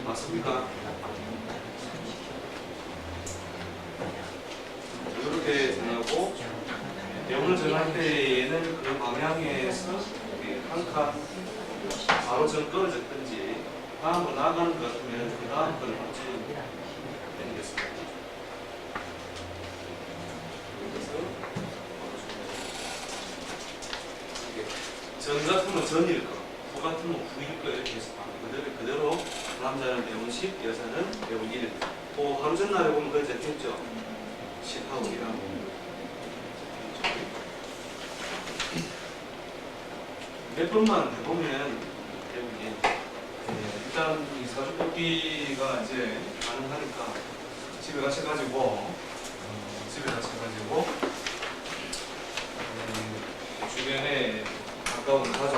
맞습니까? 이렇게 정하고 내용을 정할 때에는 그 방향에서 한 칸 바로 정 끊어졌든지 다음으로 나가는 것 같으면 그 다음 걸 같이 내리겠습니다. 전 같으면 전일 거, 후 같으면 후일 거 이렇게 해서 그대로 남자는 배운 10, 여자는 배운 1. 또 하루 전날에 보면 그거 적혀있죠? 10하고 1하고. 몇 번만 해보면 배우기. 일단 이 사주 뽑기가 이제 가능하니까 집에 가셔가지고 주변에 가까운 가족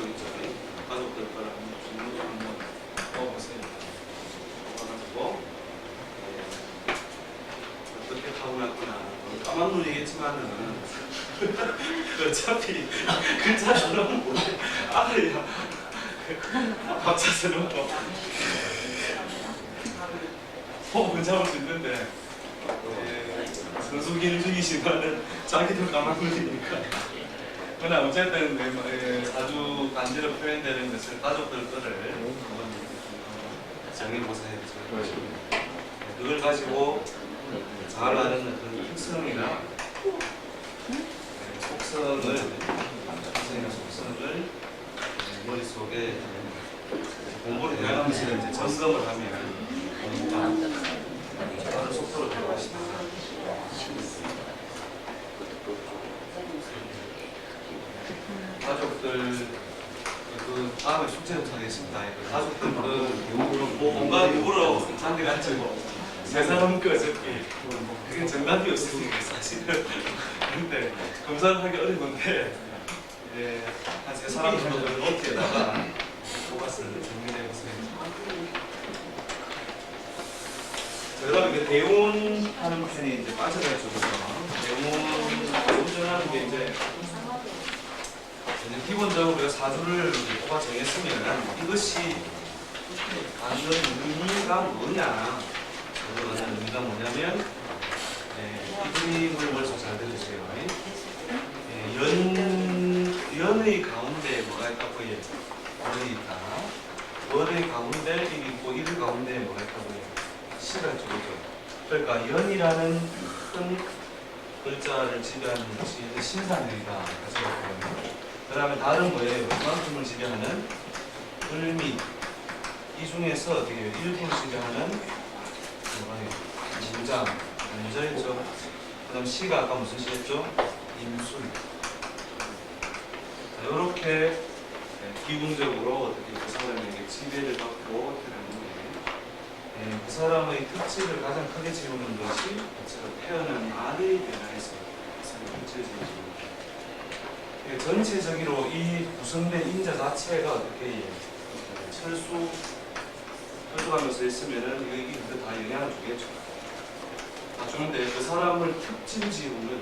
있죠. 가족들 거랑 질문 좀 한번 뽑아보세요. 뽑아가지고 어떻게 타고 났구나. 까만 눈이겠지만은 어차피 글자처럼 뭐지? 아들이야. 박자처럼 호흡은 잡을 수 있는데 선수기를 중이시면은 자기도 까만 눈이니까. 그러나 어쨌든 아주 간지로 표현되는 것을 가족들 거를 정리보세요. 그걸 가지고 잘 아는 그런 특성이나 속성을 머릿속에 공부를 해나가면서 이제 점검을 하면 다른 속도로 들어가십니다. 가족들 그 다음에 숙제 좀 하겠습니다. 가족들 뭔가 일부러 잔디 가지고 세 사람 그 어차피 그게 정답이었습니다 사실은. 근데 검사를 하기 어려운데 한 세 사람 정도 노트에다가 포커스를 정리해 보세요. 그다음에 대운하는 편이 이제 빠져가지고 대운 전하는 게 이제 기본적으로 우리가 사주를 뽑아 정했으면 이것이 갖는 의미가 뭐냐? 갖는 의미가 뭐냐면 이 그림을 먼저 잘 들으세요. 연의 가운데 뭐가 있다고 해요? 월이 있다. 월의 가운데 일이 있고 일 가운데 뭐가 있다고 해요? 시가 쪽이죠. 그러니까 연이라는 큰 글자를 지배하는 것이 신산일이다. 그 다음에 다른 뭐예요? 그만큼을 지배하는 을미. 이 중에서 어떻게 해요? 일부를 지배하는 뭐예요? 문장. 문장이죠. 그 다음 시가 아까 무슨 시였죠? 임술. 이렇게 기본적으로 어떻게 그 사람에게 지배를 받고 태어났는데 그 사람의 특질을 가장 크게 지우는 것이 태어난 날의 변화에서 전체적으로 이 구성된 인자 자체가 어떻게 철수하면서 있으면은 이게 다 영향을 주겠죠. 다 주는데 그 사람을 특징 지우는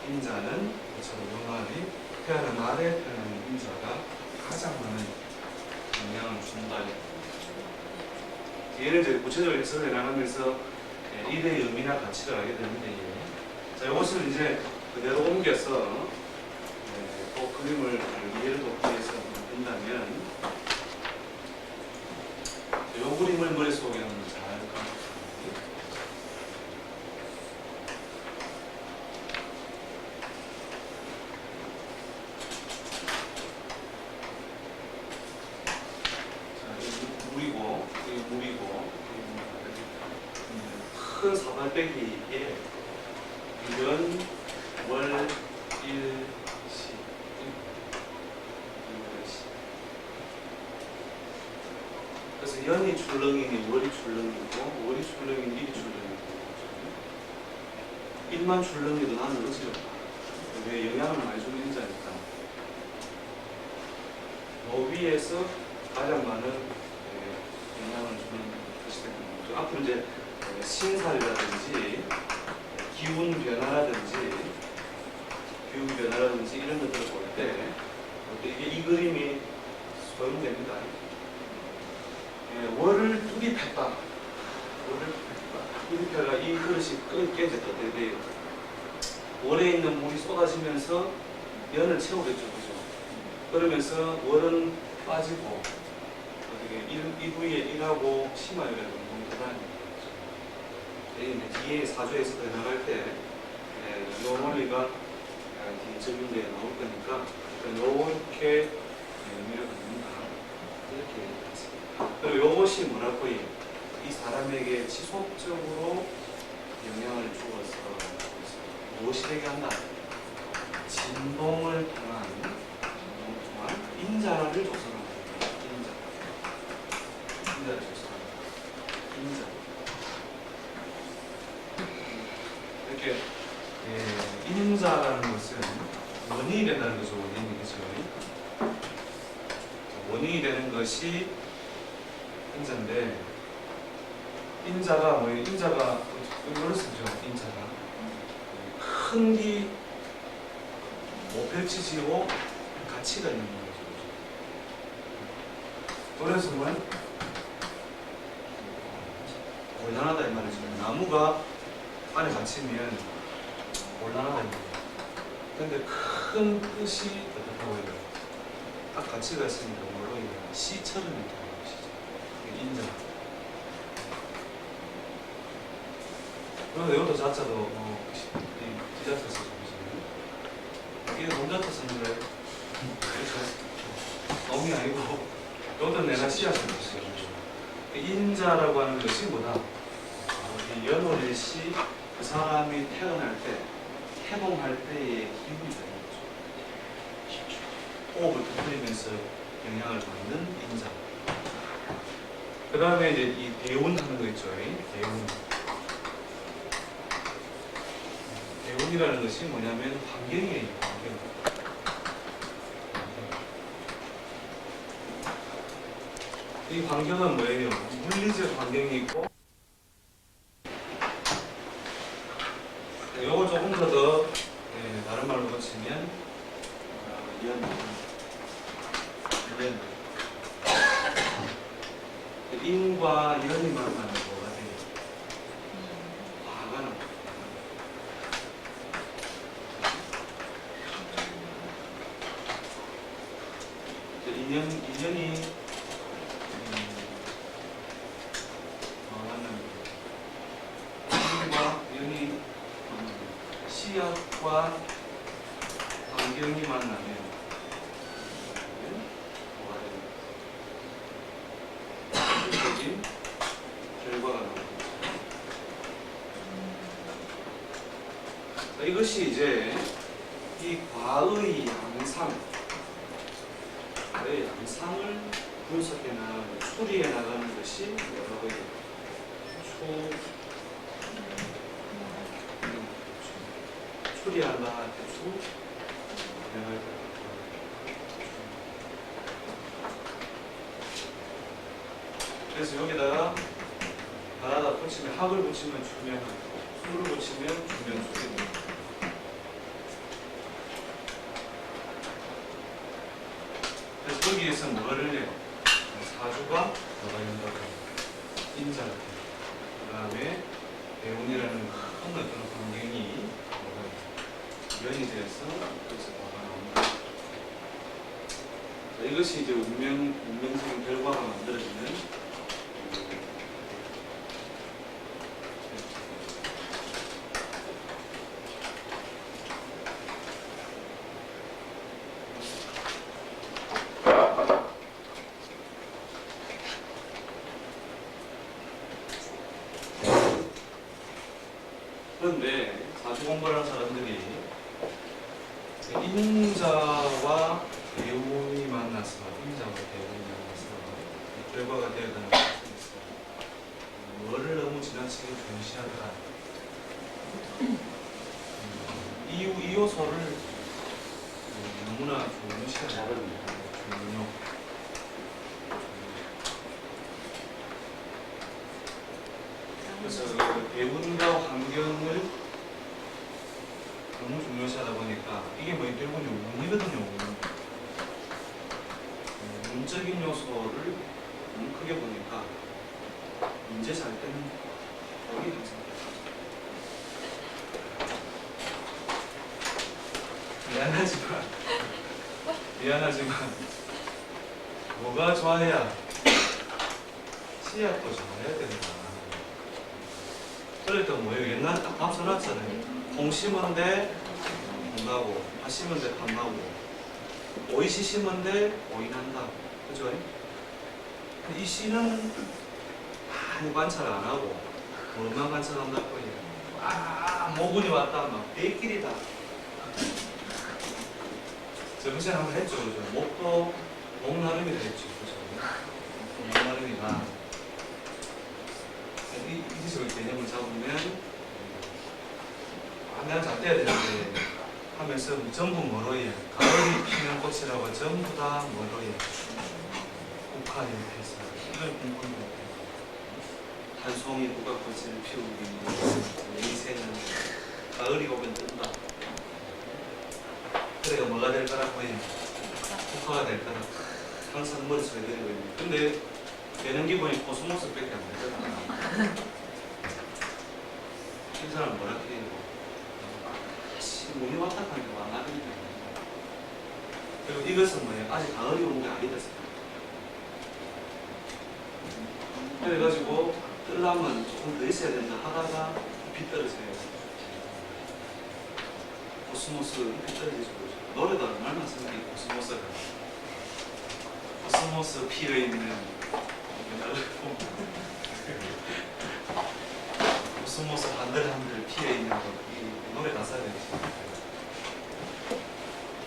인자는 영화이 태어난 날에 태어난 인자가 가장 많은 영향을 준다. 얘를 이제 구체적으로 해석해 나가면서 일의 의미나 가치를 알게 되는데, 자, 이것을 이제 그대로 옮겨서 그림을 이해를 돕기 위해서 본다면, 이 그림을 머릿속에 한번 잘 감아보세요. 물이고 큰 사발빼기에 연, 월, 일, 시. 그래서 연이 출렁이니 월이 출렁이고 월이 출렁이니 일이 출렁이고 일만 출렁이도 나는 어지럽다. 왜? 영향을 많이 주는 인자니까. 노비에서 가장 많은 영향을 주는 것이 되는 거죠. 앞으로 이제 신살이라든지 기운 변화라든지 이런 것들을 볼 때 이게 이 그림이 소용됩니다. 예, 월을 투입했다. 월을 투입했다. 이렇게 하다가 이 그릇이 깨졌다. 돼요. 월에 있는 물이 쏟아지면서 연을 채우겠죠. 그죠? 그러면서 월은 빠지고 어떻게 이 부위에 1하고 심화율이 동일하다는 거죠. 뒤에 사조에서 나갈 때 이 원리가 뒤에 적용되어 나올 거니까 이렇게 의미를 갖는다. 이렇게 얘기했습니다. 그리고 이것이 뭐라고요? 이 사람에게 지속적으로 영향을 주어서 무엇이 되게 한다? 진동을 통한 인자를 조성한다. 인자를 조성한다. 인자. 이렇게 인자라는 것은 원인이 된다는 거죠. 원인이 되죠. 원인이 되는 것이 인자인데 인자가 뭐예요? 인자가 이걸 쓰죠. 인자가 큰 게 펼치지고 가치가 있는 거죠. 그래서 뭐 곤란하다 이 말이죠. 나무가 안에 갇히면 곤란하다 이 말이에요. 근데 큰 뜻이 어떻다고 해요? 딱 가치가 있으니까 뭘로 해요? 시처럼 이렇게 하는 것이죠. 인자. 그리고 이것도 자체도 디자트 쓰죠. 이게 혼자서 쓰는 거예요. 그렇죠. 너무 아니고 이것도 내가 씨앗을 줬어요. 인자라고 하는 것이 뭐다? 연월일시 그 사람이 태어날 때 해봉할 때의 힘이 되는 거죠. 호흡을 터뜨리면서 영향을 받는 인자. 그 다음에 이제 이 대운 하는 거 있죠. 대운. 대운이라는 것이 뭐냐면 환경이에요. 환경. 이 환경은 뭐예요? 물리적 환경이 있고 요걸 조금 더 다른 말로 고치면 인과 연이 만나는 뭐가 돼요? 화가 납니다. 인연이 인과 연이 씨앗과 환경이 만나면 뭐가 됩니까? 결과가 나옵니다. 이것이 이제 이 과의 양상을 분석해 나가는, 추리해 나가는 것이 뭐라고 해요? 추리한다, 그래서 여기다가 하나다 붙이면 학을 붙이면 주면 수를 붙이면 주면 수입니다. 그래서 거기에서 뭐를 해요? 사주가 뭐가 된다고 인자가 돼요. 그 다음에 대운이라는 큰 어떤 환경이 연이 돼서 그래서 뭐가 나옵니다. 자, 이것이 이제 운명적인 결과가 만들어지는 그런데 사주 공부를 하는 사람들이 인자와 대운이 만나서 결과가 되어가는 것이 있어요. 뭐를 너무 지나치게 중시하더라. 이 요소를 너무나 중시하는 중요. 그래서 대운과 환경을 너무 중요시하다 보니까 이게 뭐 대부분이 운이거든요. 점적인 요소를 크게 보니까 문제 잘 때는 여기 항상 미안하지만 뭐가 좋아야 씨앗도 좋아야 된다. 그럴 때 뭐예요? 옛날에 딱 밥 써놨잖아요. 콩 심은데 콩 나고, 팥 심은데 팥 나고, 오이 씨 심은데 오이 난다. 그죠? 근데 이 씨는 많이 관찰 안 하고 뭐만 관찰한다고 해요. 모근이 왔다 막 빼끼리다. 정신 한번 했죠, 그죠? 목도 목 나름이라 했죠, 그죠? 목 나름이가 이 지식의 개념을 잡으면 내가 잘 돼야 되는데 하면서 전부 뭐로해? 가을이 피는 꽃이라고 전부 다 뭐로해? 국화 이렇게 해서 이걸 공부하는 거 같아요. 한 송이 국화꽃을 피우기 인생은 가을이 오면 뜬다. 그래야 뭐가 될 거라고 해요? 국화가 될 거라. 항상 머릿속에 들고 있는. 근데 되는 기분이 코스모스밖에 안 되잖아. 이 사람 뭐라 그래요? 몸이 왔다 가니까 완화됩니다. 그리고 이것은 뭐예요? 아직 가을이 온 게 아니다. 그래가지고 뜰라면 조금 더 있어야 된다 하다가 잎이 떨어져요. 코스모스 잎이 떨어지죠. 노래도 얼마나 쓰는 코스모스가. 코스모스 피어있는 코스모스 한들한들 피어있는 거, 이 노래 가사가 있지.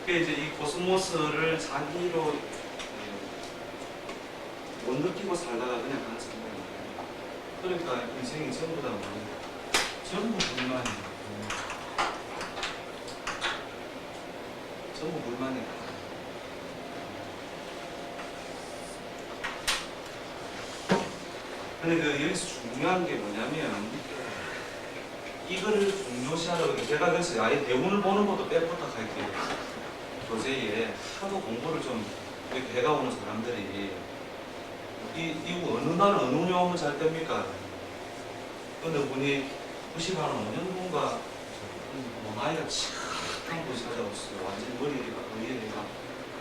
그 이제 이 코스모스를 자기로 못 느끼고 살다가 그냥 가는 사람이에요. 그러니까 인생이 전부 다 뭐예요? 전부 불만이에요. 전부 불만이에요. 근데 그 여기서 중요한 게 뭐냐면 이거를 중요시하라고 제가 그래서 아예 대본을 보는 것도 빼부탁 할게요. 교재에 하도 공부를 좀 이렇게 해가오는 사람들이 이 어느 날 어느 운영하면 잘 됩니까? 어느 분이 90한 5년 뭔가 뭐 나이가 한 분이 찾아왔어요. 완전 머리가 의외가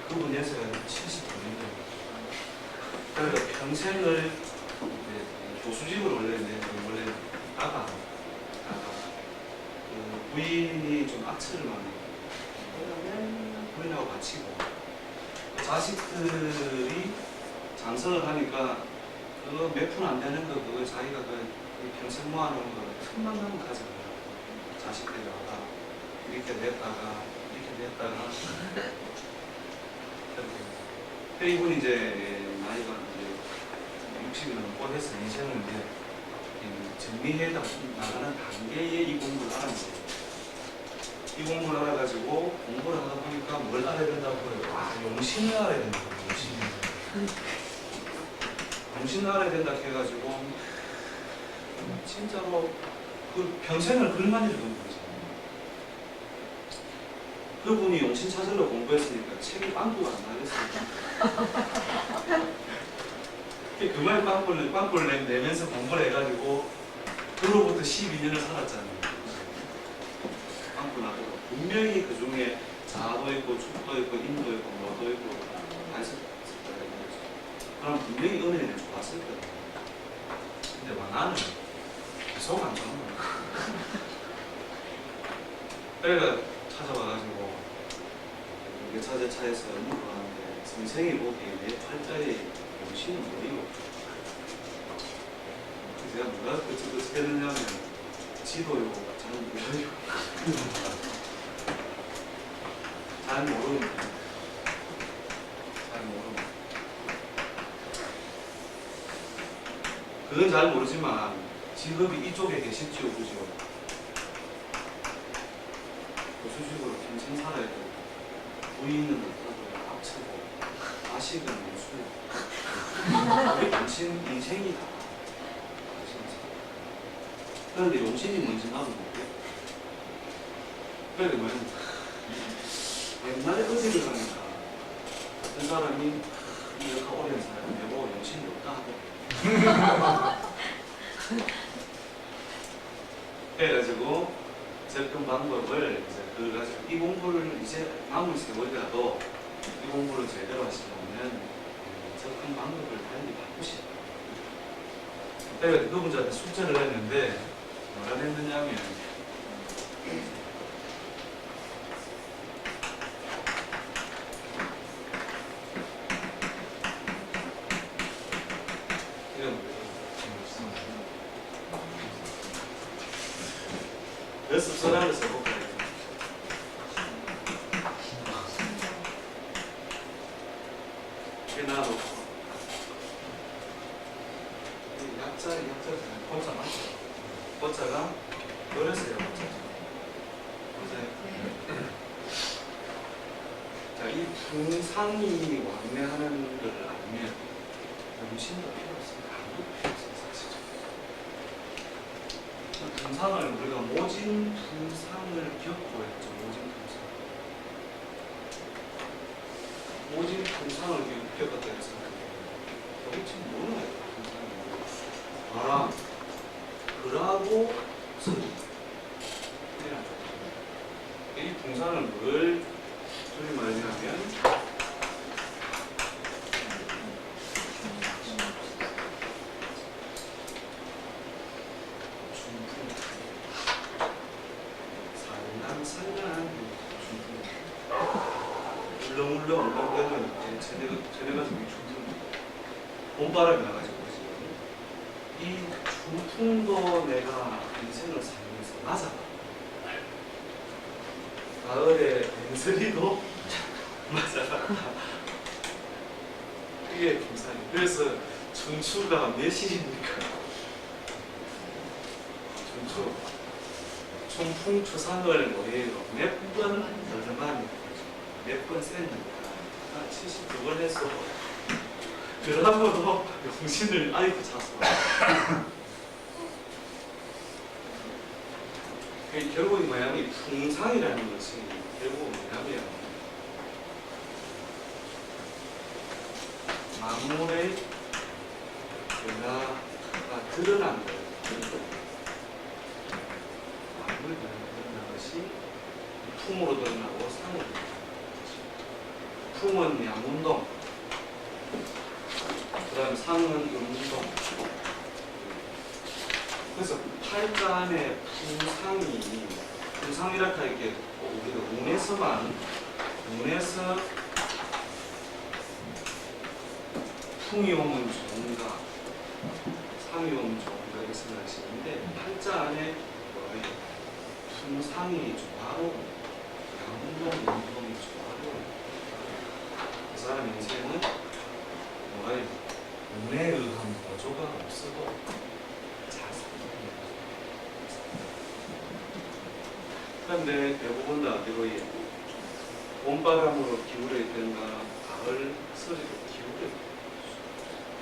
그분 연세가 70분인데 그러니까 평생을 교수직을 원래 나가 그 부인이 좀 악취를 많이 그러면 부인하고 같이고 자식들이 장성을 하니까 그거 몇 푼 안 되는 거 그거 자기가 그 평생 모아놓은 거 틈만 나면 가져가요. 자식들이 와가 이렇게 냈다가 그런데 이분이 이제 나이가 이제 60이 넘고 해서 인생을 이제 정리해 나가는 단계에 이 공부를 알았는 거예요. 이 공부를 알아가지고 공부를 하다 보니까 뭘 알아야 된다고 해요? 용신을 알아야 된다고 용신을 알아야 된다 해가지고 진짜로 그 평생을 글만 읽은 거죠. 그분이 용신 찾으려고 공부했으니까 책이 빵꾸가 안 나겠어요. 그말 빵꾸를 내면서 공부를 해가지고 그로부터 12년을 살았잖아요. 빵꾸 나고 분명히 그 중에 자도 있고 축도 있고 인도 있고 뭐도 있고 다 있었다. 그럼 분명히 은혜는 좋았을 거예요. 근데 나는 계속 안 좋은 거야. 그래가 찾아와가지고 차에서 업무를 하는데 선생이 보기에 내 팔자에 용신은 뭐이고 제가 뭐가 어떻게 했느냐면 지도요 잘 모르요 잘 모릅니다. 그건 잘 모르지만 직업이 이쪽에 계실지요, 그죠? 교수직으로 평생 살아야 되고 부인은 어떠고 합치고 자식은 무수야. 우리 당신 인생이다. 그런데 용신이 뭔지 나도 모르겠어. 그런데 뭐냐면 옛날에 어디를 가니까 어떤 사람이 이렇게 오랜 사람 내고 영신이 없다 하고 그래가지고 접근 방법을 이제 그걸 가지고 이 공부를 이제 아무리 세월이라도 이 공부를 제대로 하시려면 접근 방법을 달리 바꾸시죠. 그때 그 분자한테 숙제를 했는데 뭐라 했느냐면 연습서라고 써볼까요? 해놔놓고 약자를 보자 맞죠? 보자가 그랬어요. 자, 이 분상이 왕래하는 걸 알면 영신도 필요 없습니다. 아무것도 필요 없어요. 사실은. 분상을 우리가 모진 분상을 겪고 했죠. 모진 분상을 겪었다 해서 도대체 뭐는 분상이 아, 그러고 소리 이 분상을 뭘 소리 말하냐면 물렁물렁 울렁대는 쟤네가 저기 중풍 봄바람이 나가지고 지금 이 중풍도 내가 인생을 살면서 맞아 가을에 벤슬이도 맞아 이게 분산이 그래서 춘추가 몇 시입니까? 춘추 중풍 추상을 뭐예요? 몇 번 얼마입니까? 몇 번 셌는가? 72번 했어. 그러고도 영신을 아이고 찼어. 결국 뭐냐면 풍상이라는 것이 결국 뭐냐면 만물의 변화가 드러난 거예요. 만물의 변화가 드러난 것이 풍으로 드러나고 상으로 드러나고 풍은 양운동, 그 다음에 상은 음운동. 그래서 팔자 안에 풍상이라 할게 우리가 운에서 풍이 오면 좋은가, 상이 오면 좋은가 이렇게 생각하시는데 팔자 안에 뭐예요? 풍상이 조화로운, 양운동, 운동이 조화로운 그 사람 인생은 뭐가요? 운에 의한 보조가 없어도 잘 살아요. 그런데 대부분 다 어디로 봄바람으로 기울어 있던가 가을 서리로 기울어 있고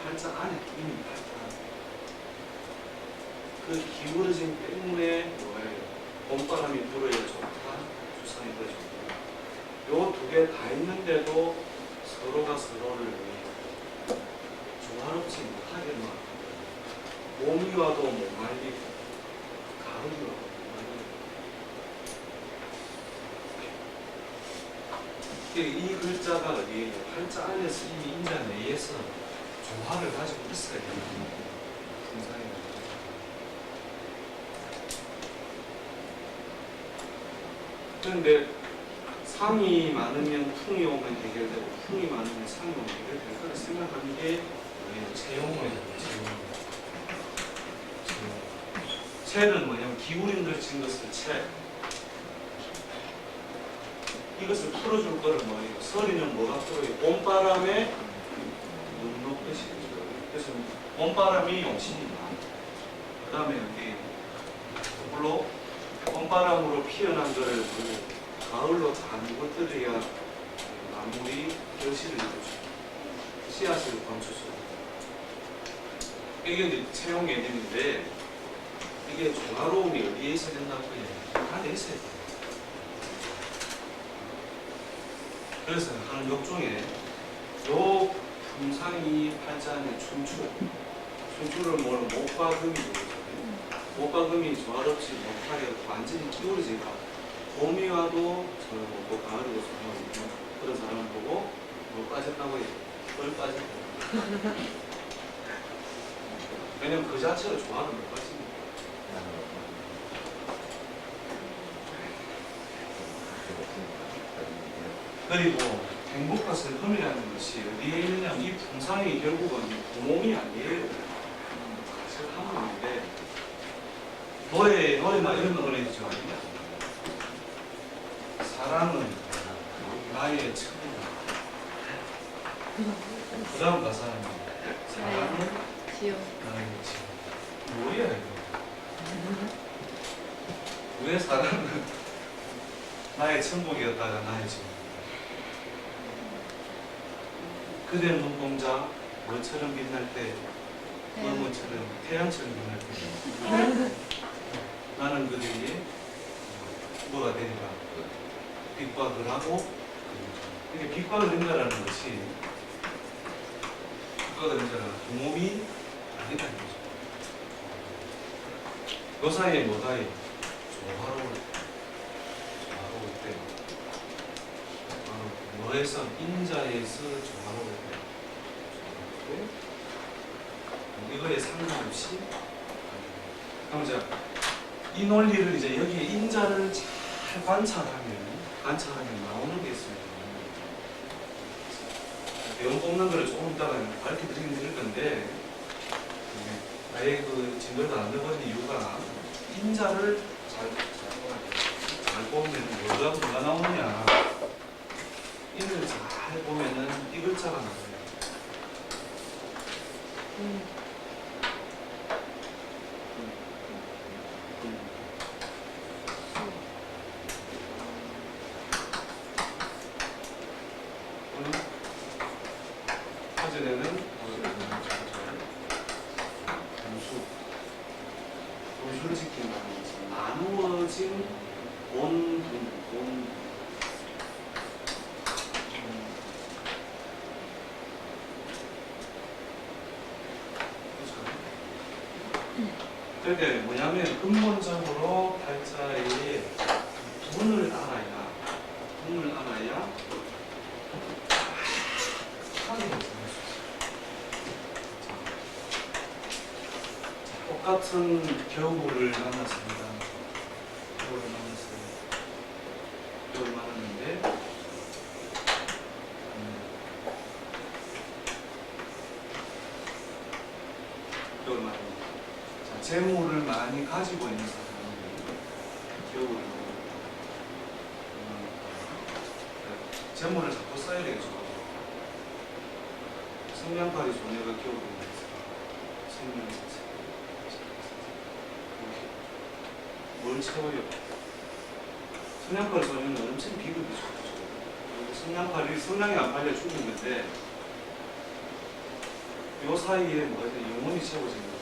팔자 안에 이미 팔자 그 기울어짐 때문에 뭐예요? 봄바람이 불어야 좋다, 주상이 불어야 좋다. 요 두 개 다 있는데도 서로가 서로를 조화롭지 못하게 막 봄이 와도 못 말리고 가을이 와도 못 말리고 이 글자가 어디에 팔자 안에서 이미 인자 내에서 조화를 가지고 있어야 되는 풍상이에요. 그런데 상이 많으면 풍이 오면 해결되고 풍이 많으면 상이 오면 해결될 거라 생각하는 게 채용이에요. 채는 뭐냐면 기울임들 친 것을 채. 이것을 풀어줄 거를 뭐예요? 서리는 뭐가 풀어요? 봄바람에 눈 녹듯이 해줘요. 그래서 봄바람이 용신이다. 그 다음에 여기 물로 봄바람으로 피어난 거를 가을로 다 누구들이야 나물이 결실을 이루죠. 씨앗을 감추죠. 이게 이제 채용 개념인데 이게 조화로움이 어디에 있어야 된다고 해요? 안에 있어야 돼요. 그래서 하는 욕 중에 요 풍상이 팔자 안에 춘추를 뭘 목과 금이 되거든요. 목과 금이 조화롭지 못하게 완전히 기울어지니까 봄이 와도 저또 가을이 와도 저하고 그런 사람을 보고 뭘 빠졌다고 해요. 뭘 빠졌다고. 왜냐면 그 자체로 조화를 못 빠집니다. 그리고 행복과 슬픔이라는 것이 어디에 있느냐면 이 풍상이 결국은 부모이 아니에요. 사실 한 몸인데 노래나 이런 노래 있죠. 사랑은 나의 친구. 그 다음 가사는 사랑은 나의 친구. 뭐야 이거? 왜 사랑은 나의 천국이었다가 나의 친구? 그대 눈동자 뭐처럼 빛날 때 뭐처럼 태양처럼 빛날 때 나는 그대의 뭐가 되리라 빛과 그라고 이게 빛과 그림자라는 것이 빛과 그림자라는 동업이 아니다는 거죠. 그 사이에 뭐다요? 조화로울 때 뭐에서 인자에서 조화로울 때 이거에 상관없이 그럼 이제 이 논리를 이제 여기에 인자를 잘 관찰하면 나오는 게 있습니다. 배움 뽑는 거를 조금 이따가 밝혀드리긴 드릴 건데 아예 그 진도를 안 넣어버린 이유가 인자를 잘 보면 뭐가 나오느냐 인을 잘 보면은 이 글자가 나와요. 화제되는 분수를 지킨다는 것은 나누어진 그게 뭐냐면 근본적으로 팔자에 분을 알아야 하게 되는 똑같은 겨울을 만났습니다. 겨울을 만났는데 겨울 만났는데 재물을 많이 가지고 있는 사람은 겨울을 재물을 자꾸 써야 되겠죠. 성냥팔이 소녀가 겨울을 만났어요. 뭘 채워요? 성냥팔이 소녀는 엄청 비극이 좋죠. 성냥이 안 팔려 죽은 건데 요 사이에 뭐가 영혼이 채워지는 거죠.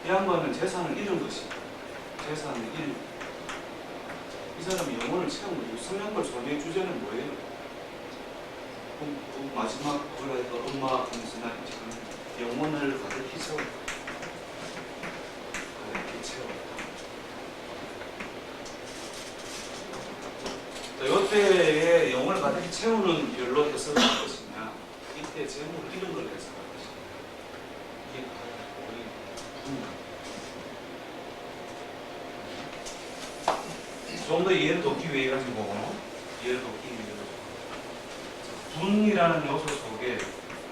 이 양반은 재산을 잃은 것이다. 이 사람이 영혼을 채운 거죠. 성냥팔 소녀의 주제는 뭐예요? 그 마지막 그거가 엄마 하면서 나 지금 영혼을 가득히 채웠다. 이때에 영혼을 가득히 채우는 별로 해석을 할 것이냐, 이때 재물을 잃은 걸 해석할 것이냐, 이게 거의 분이다. 좀 더 이해를 돕기 위해 가지고 분이라는 요소 속에